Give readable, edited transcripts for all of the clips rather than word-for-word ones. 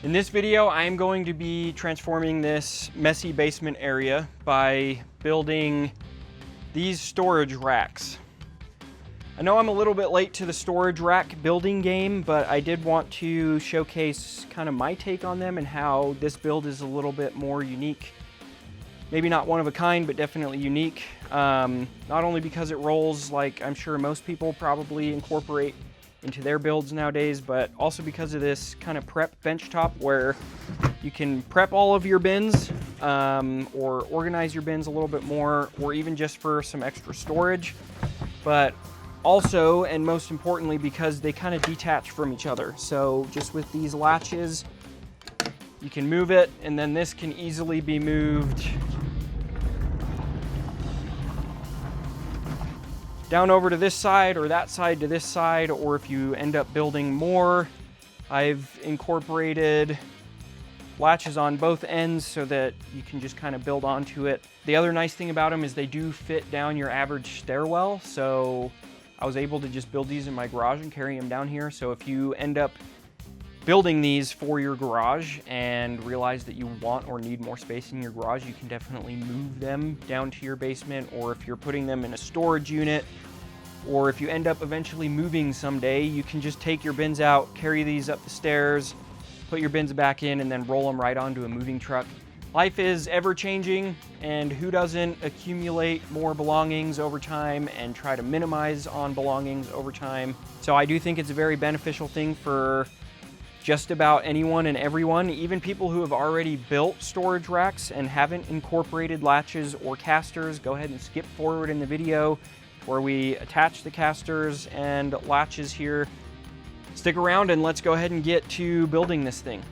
In this video, I'm going to be transforming this messy basement area by building these storage racks. I know I'm a little bit late to the storage rack building game, but I did want to showcase kind of my take on them and how this build is a little bit more unique. Maybe not one of a kind, but definitely unique. Not only because it rolls like I'm sure most people probably incorporate into their builds nowadays, but also because of this kind of prep benchtop where you can prep all of your bins or organize your bins a little bit more, or even just for some extra storage. But also, and most importantly, because they kind of detach from each other. So just with these latches, you can move it, and then this can easily be moved down over to this side or that side to this side, or if you end up building more, I've incorporated latches on both ends so that you can just kind of build onto it. The other nice thing about them is they do fit down your average stairwell, so I was able to just build these in my garage and carry them down here. So if you end up building these for your garage and realize that you want or need more space in your garage, you can definitely move them down to your basement, or if you're putting them in a storage unit, or if you end up eventually moving someday, you can just take your bins out, carry these up the stairs, put your bins back in, and then roll them right onto a moving truck. Life is ever changing, and who doesn't accumulate more belongings over time and try to minimize on belongings over time? So I do think it's a very beneficial thing for just about anyone and everyone, even people who have already built storage racks and haven't incorporated latches or casters. Go ahead and skip forward in the video where we attach the casters and latches here. Stick around and let's go ahead and get to building this thing.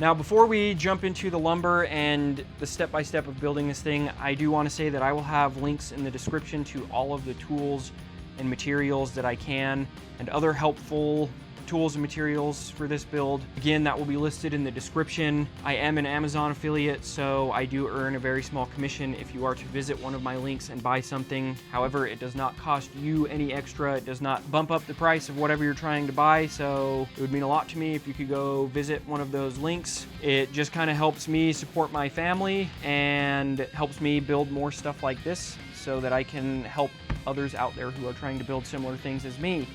Now, before we jump into the lumber and the step-by-step of building this thing, I do want to say that I will have links in the description to all of the tools and materials that I can, and other helpful tools and materials for this build. Again, that will be listed in the description. I am an Amazon affiliate, so I do earn a very small commission if you are to visit one of my links and buy something. However, it does not cost you any extra. It does not bump up the price of whatever you're trying to buy, so it would mean a lot to me if you could go visit one of those links. It just kind of helps me support my family and helps me build more stuff like this so that I can help others out there who are trying to build similar things as me.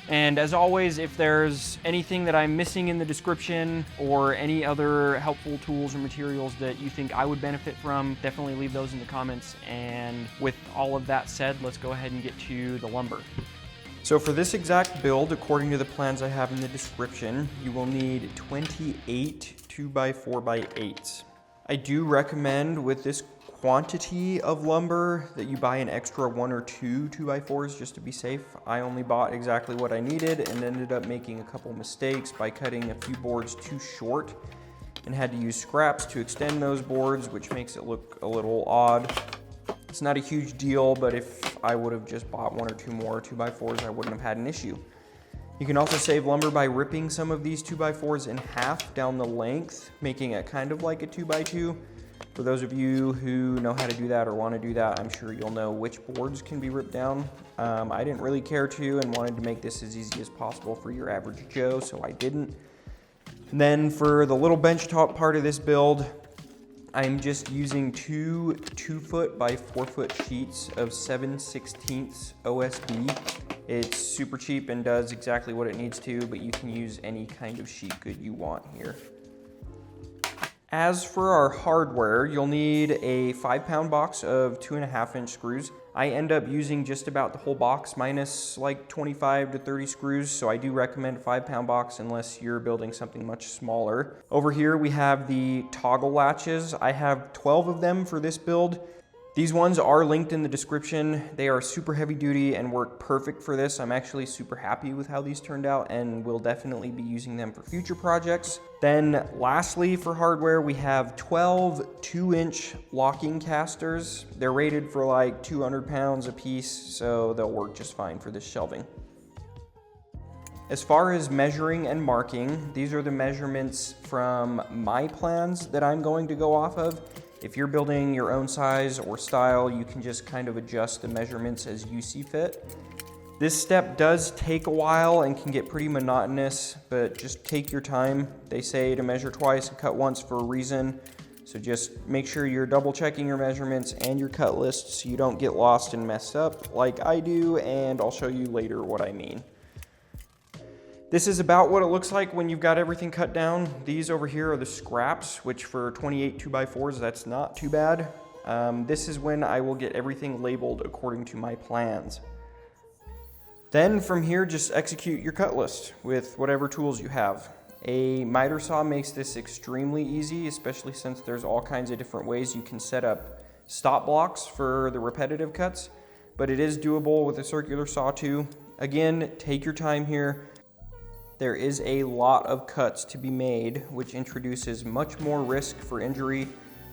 And as always, if there's anything that I'm missing in the description or any other helpful tools or materials that you think I would benefit from, definitely leave those in the comments. And with all of that said, let's go ahead and get to the lumber. So for this exact build, according to the plans I have in the description, you will need 28 2x4x8s. I do recommend with this quantity of lumber that you buy an extra 1 or 2 2x4s just to be safe. I only bought exactly what I needed and ended up making a couple mistakes by cutting a few boards too short and had to use scraps to extend those boards, which makes it look a little odd. It's not a huge deal, but if I would have just bought 1 or 2 more 2x4s, I wouldn't have had an issue. You can also save lumber by ripping some of these 2x4s in half down the length, making it kind of like a 2x2. For those of you who know how to do that or want to do that, I'm sure you'll know which boards can be ripped down. I didn't really care to and wanted to make this as easy as possible for your average Joe, so I didn't. And then for the little benchtop part of this build, I'm just using two 2-foot by 4-foot sheets of 7/16 OSB. It's super cheap and does exactly what it needs to, but you can use any kind of sheet good you want here. As for our hardware, you'll need a 5-pound box of 2.5-inch screws. I end up using just about the whole box minus like 25 to 30 screws, so I do recommend a 5-pound box unless you're building something much smaller. Over here we have the toggle latches. I have 12 of them for this build. These ones are linked in the description. They are super heavy duty and work perfect for this. I'm actually super happy with how these turned out and will definitely be using them for future projects. Then lastly, for hardware, we have 12 2-inch locking casters. They're rated for like 200 pounds a piece, so they'll work just fine for this shelving. As far as measuring and marking, these are the measurements from my plans that I'm going to go off of. If you're building your own size or style, you can just kind of adjust the measurements as you see fit. This step does take a while and can get pretty monotonous, but just take your time. They say to measure twice and cut once for a reason. So just make sure you're double checking your measurements and your cut list so you don't get lost and messed up like I do, and I'll show you later what I mean. This is about what it looks like when you've got everything cut down. These over here are the scraps, which for 28 2x4s, that's not too bad. This is when I will get everything labeled according to my plans. Then from here, just execute your cut list with whatever tools you have. A miter saw makes this extremely easy, especially since there's all kinds of different ways you can set up stop blocks for the repetitive cuts, but it is doable with a circular saw too. Again, take your time here. There is a lot of cuts to be made, which introduces much more risk for injury,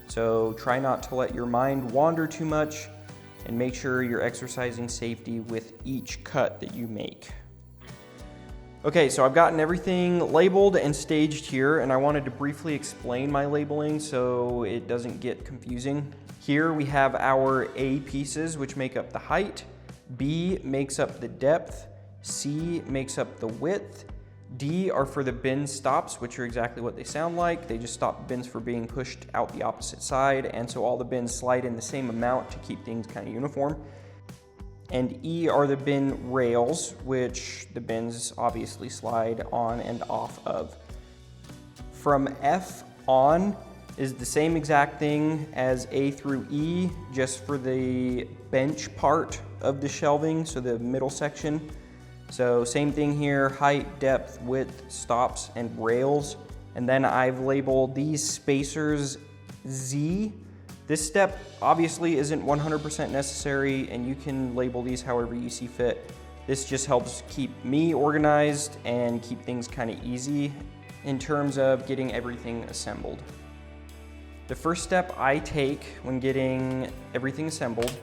so try not to let your mind wander too much and make sure you're exercising safety with each cut that you make. Okay, so I've gotten everything labeled and staged here, and I wanted to briefly explain my labeling so it doesn't get confusing. Here we have our A pieces, which make up the height, B makes up the depth, C makes up the width, D are for the bin stops, which are exactly what they sound like. They just stop bins from being pushed out the opposite side, and so all the bins slide in the same amount to keep things kind of uniform. And E are the bin rails, which the bins obviously slide on and off of. From F on is the same exact thing as A through E, just for the bench part of the shelving, so the middle section. So same thing here, height, depth, width, stops, and rails. And then I've labeled these spacers Z. This step obviously isn't 100% necessary, and you can label these however you see fit. This just helps keep me organized and keep things kind of easy in terms of getting everything assembled. The first step I take when getting everything assembled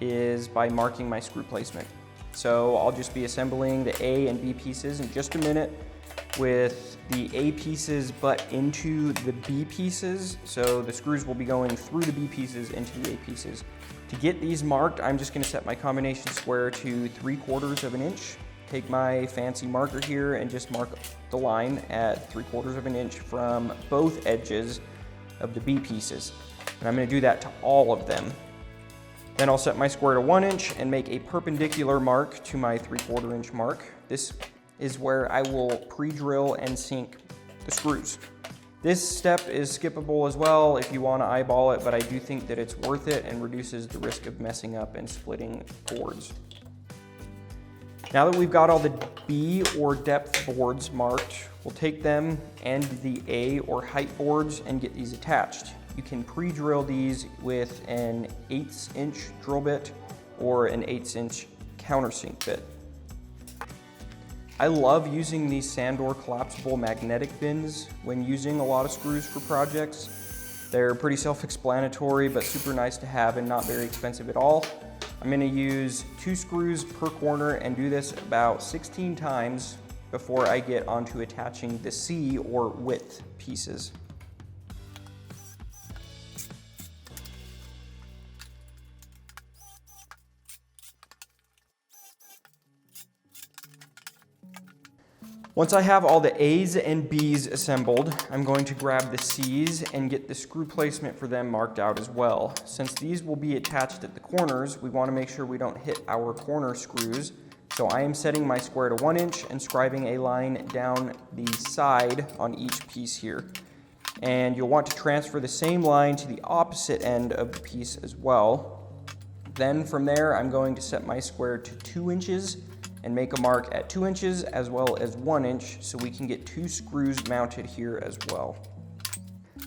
is by marking my screw placement. So I'll just be assembling the A and B pieces in just a minute, with the A pieces butt into the B pieces, so the screws will be going through the B pieces into the A pieces. To get these marked, I'm just going to set my combination square to 3/4 of an inch. Take my fancy marker here and just mark the line at 3/4 of an inch from both edges of the B pieces. And I'm going to do that to all of them. Then I'll set my square to 1 inch and make a perpendicular mark to my 3/4 inch mark. This is where I will pre-drill and sink the screws. This step is skippable as well if you want to eyeball it, but I do think that it's worth it and reduces the risk of messing up and splitting boards. Now that we've got all the B or depth boards marked, we'll take them and the A or height boards and get these attached. You can pre-drill these with an 1/8 inch drill bit or an 1/8 inch countersink bit. I love using these Sandor collapsible magnetic bins when using a lot of screws for projects. They're pretty self-explanatory, but super nice to have and not very expensive at all. I'm going to use 2 screws per corner and do this about 16 times before I get onto attaching the C or width pieces. Once I have all the A's and B's assembled, I'm going to grab the C's and get the screw placement for them marked out as well. Since these will be attached at the corners, we want to make sure we don't hit our corner screws. So I am setting my square to 1 inch and scribing a line down the side on each piece here. And you'll want to transfer the same line to the opposite end of the piece as well. Then from there, I'm going to set my square to 2 inches and make a mark at 2 inches as well as 1 inch so we can get 2 screws mounted here as well.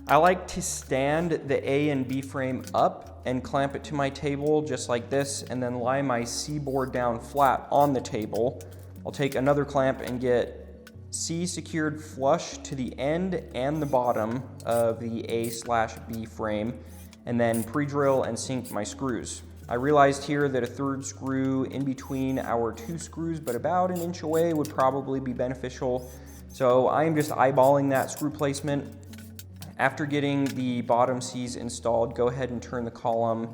I like to stand the A and B frame up and clamp it to my table just like this, and then lie my C board down flat on the table. I'll take another clamp and get C secured flush to the end and the bottom of the A/B frame, and then pre-drill and sink my screws. I realized here that a 3rd screw in between our 2 screws, but about 1 inch away, would probably be beneficial. So I'm just eyeballing that screw placement. After getting the bottom C's installed, go ahead and turn the column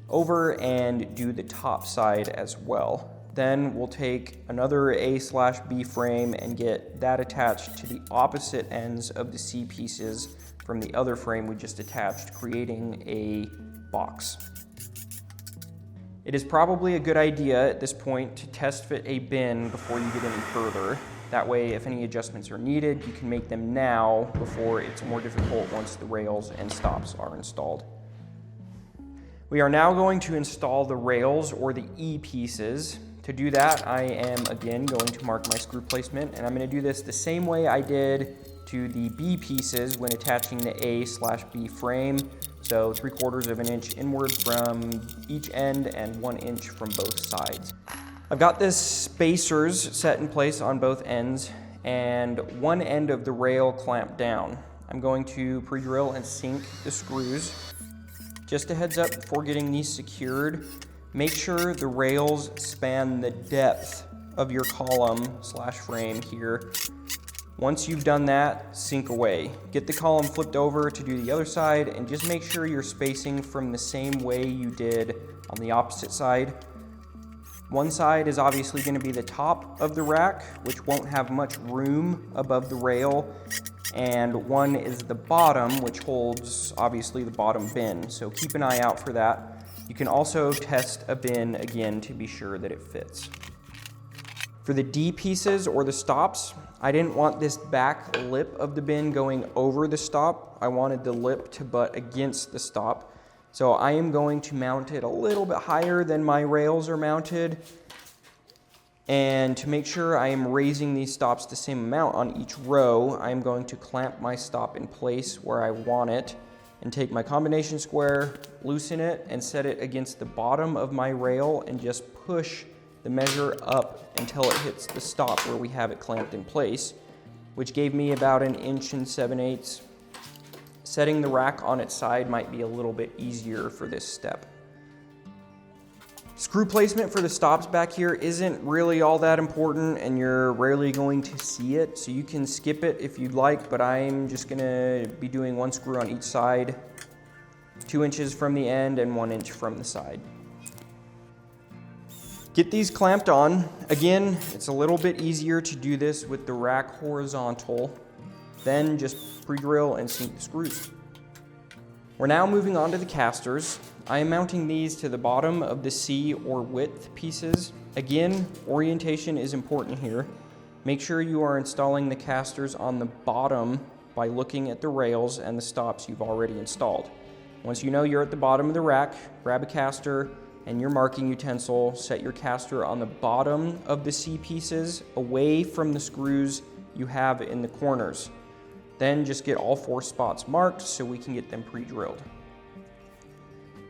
over and do the top side as well. Then we'll take another A/B frame and get that attached to the opposite ends of the C pieces from the other frame we just attached, creating a box. It is probably a good idea at this point to test fit a bin before you get any further. That way, if any adjustments are needed, you can make them now before it's more difficult once the rails and stops are installed. We are now going to install the rails or the E pieces. To do that, I am again going to mark my screw placement, and I'm going to do this the same way I did to the B pieces when attaching the A/B frame. So 3/4 of an inch inward from each end and 1 inch from both sides. I've got this spacers set in place on both ends and one end of the rail clamped down. I'm going to pre-drill and sink the screws. Just a heads up before getting these secured, make sure the rails span the depth of your column/frame here. Once you've done that, sink away. Get the column flipped over to do the other side and just make sure you're spacing from the same way you did on the opposite side. One side is obviously going to be the top of the rack, which won't have much room above the rail, and one is the bottom, which holds obviously the bottom bin. So keep an eye out for that. You can also test a bin again to be sure that it fits. For the D pieces or the stops, I didn't want this back lip of the bin going over the stop. I wanted the lip to butt against the stop. So I am going to mount it a little bit higher than my rails are mounted. And to make sure I am raising these stops the same amount on each row, I am going to clamp my stop in place where I want it and take my combination square, loosen it, and set it against the bottom of my rail and just push the measure up until it hits the stop where we have it clamped in place, which gave me about 1 7/8 inches. Setting the rack on its side might be a little bit easier for this step. Screw placement for the stops back here isn't really all that important and you're rarely going to see it, so you can skip it if you'd like, but I'm just gonna be doing 1 screw on each side, 2 inches from the end and 1 inch from the side. Get these clamped on. Again, it's a little bit easier to do this with the rack horizontal. Then just pre-drill and sink the screws. We're now moving on to the casters. I am mounting these to the bottom of the C or width pieces. Again, orientation is important here. Make sure you are installing the casters on the bottom by looking at the rails and the stops you've already installed. Once you know you're at the bottom of the rack, grab a caster and your marking utensil, set your caster on the bottom of the C pieces away from the screws you have in the corners. Then just get all 4 spots marked so we can get them pre-drilled.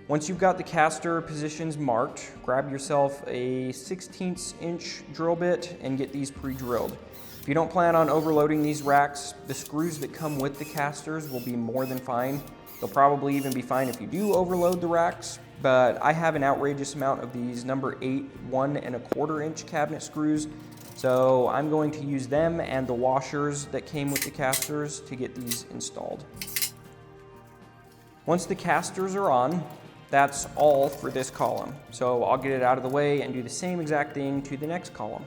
Once you've got the caster positions marked, grab yourself a 1/16 inch drill bit and get these pre-drilled. If you don't plan on overloading these racks, the screws that come with the casters will be more than fine. They'll probably even be fine if you do overload the racks, but I have an outrageous amount of these number 8 1 1/4 inch cabinet screws, so I'm going to use them and the washers that came with the casters to get these installed. Once the casters are on, that's all for this column. So I'll get it out of the way and do the same exact thing to the next column.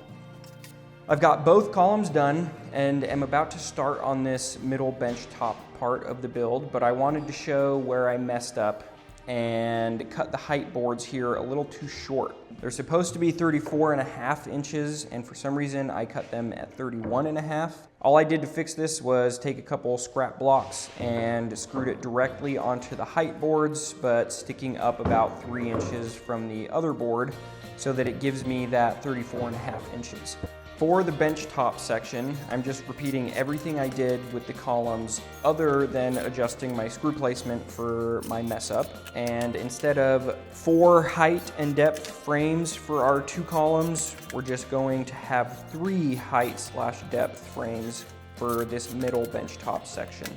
I've got both columns done and am about to start on this middle bench top part of the build, but I wanted to show where I messed up and cut the height boards here a little too short. They're supposed to be 34.5 inches, and for some reason I cut them at 31.5. All I did to fix this was take a couple scrap blocks and screwed it directly onto the height boards, but sticking up about 3 inches from the other board so that it gives me that 34.5 inches. For the bench top section, I'm just repeating everything I did with the columns other than adjusting my screw placement for my mess up. And instead of 4 height and depth frames for our 2 columns, we're just going to have 3 height/depth frames for this middle bench top section.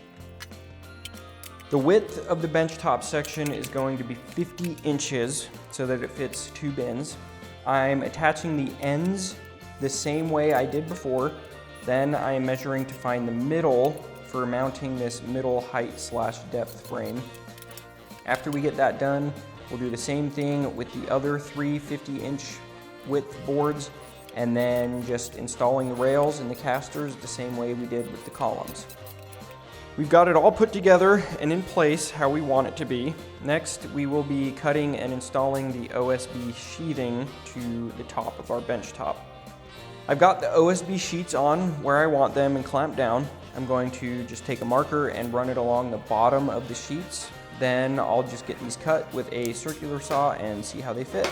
The width of the bench top section is going to be 50 inches so that it fits 2 bins. I'm attaching the ends the same way I did before. Then I am measuring to find the middle for mounting this middle height/depth frame. After we get that done, we'll do the same thing with the other 3 50-inch width boards, and then just installing the rails and the casters the same way we did with the columns. We've got it all put together and in place how we want it to be. Next, we will be cutting and installing the OSB sheathing to the top of our bench top. I've got the OSB sheets on where I want them and clamped down. I'm going to just take a marker and run it along the bottom of the sheets. Then I'll just get these cut with a circular saw and see how they fit.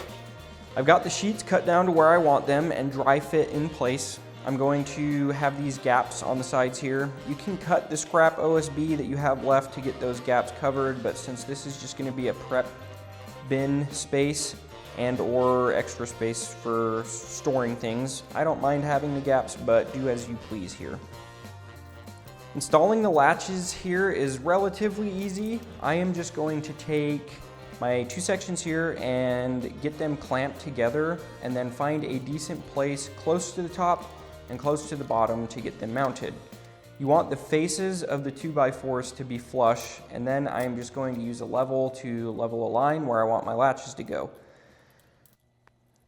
I've got the sheets cut down to where I want them and dry fit in place. I'm going to have these gaps on the sides here. You can cut the scrap OSB that you have left to get those gaps covered, but since this is just going to be a prep bin space and or extra space for storing things, I don't mind having the gaps, but do as you please here. Installing the latches here is relatively easy. I am just going to take my two sections here and get them clamped together and then find a decent place close to the top and close to the bottom to get them mounted. You want the faces of the 2x4s to be flush, and then I am just going to use a level to level a line where I want my latches to go.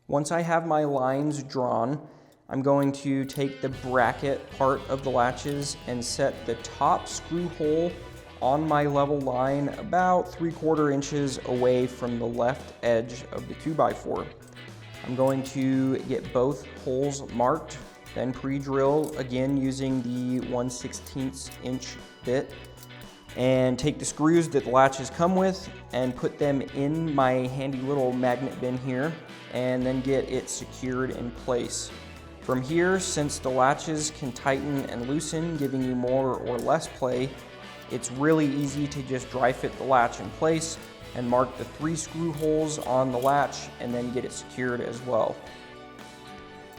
Once I have my lines drawn, I'm going to take the bracket part of the latches and set the top screw hole on my level line about 3/4 inches away from the left edge of the 2x4. I'm going to get both holes marked, then pre-drill again using the 1/16 inch bit, and take the screws that the latches come with and put them in my handy little magnet bin here, and then get it secured in place. From here, since the latches can tighten and loosen, giving you more or less play, it's really easy to just dry fit the latch in place and mark the 3 screw holes on the latch and then get it secured as well.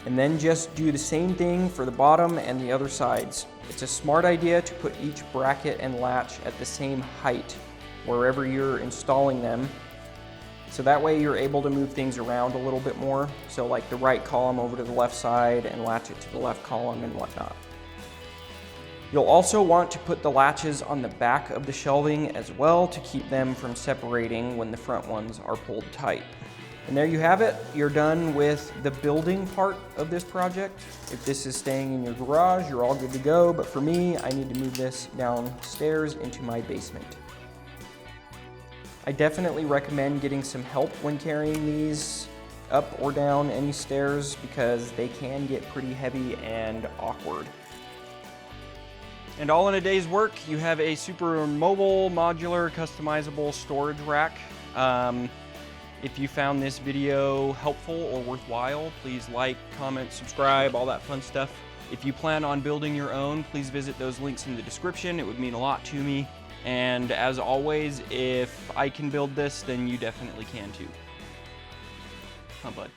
And then just do the same thing for the bottom and the other sides. It's a smart idea to put each bracket and latch at the same height wherever you're installing them. So that way you're able to move things around a little bit more. So like the right column over to the left side and latch it to the left column and whatnot. You'll also want to put the latches on the back of the shelving as well to keep them from separating when the front ones are pulled tight. And there you have it. You're done with the building part of this project. If this is staying in your garage, you're all good to go. But for me, I need to move this downstairs into my basement. I definitely recommend getting some help when carrying these up or down any stairs because they can get pretty heavy and awkward. And all in a day's work, you have a super mobile, modular, customizable storage rack. If you found this video helpful or worthwhile, please like, comment, subscribe, all that fun stuff. If you plan on building your own, please visit those links in the description. It would mean a lot to me. And as always, if I can build this, then you definitely can too. Huh, bud?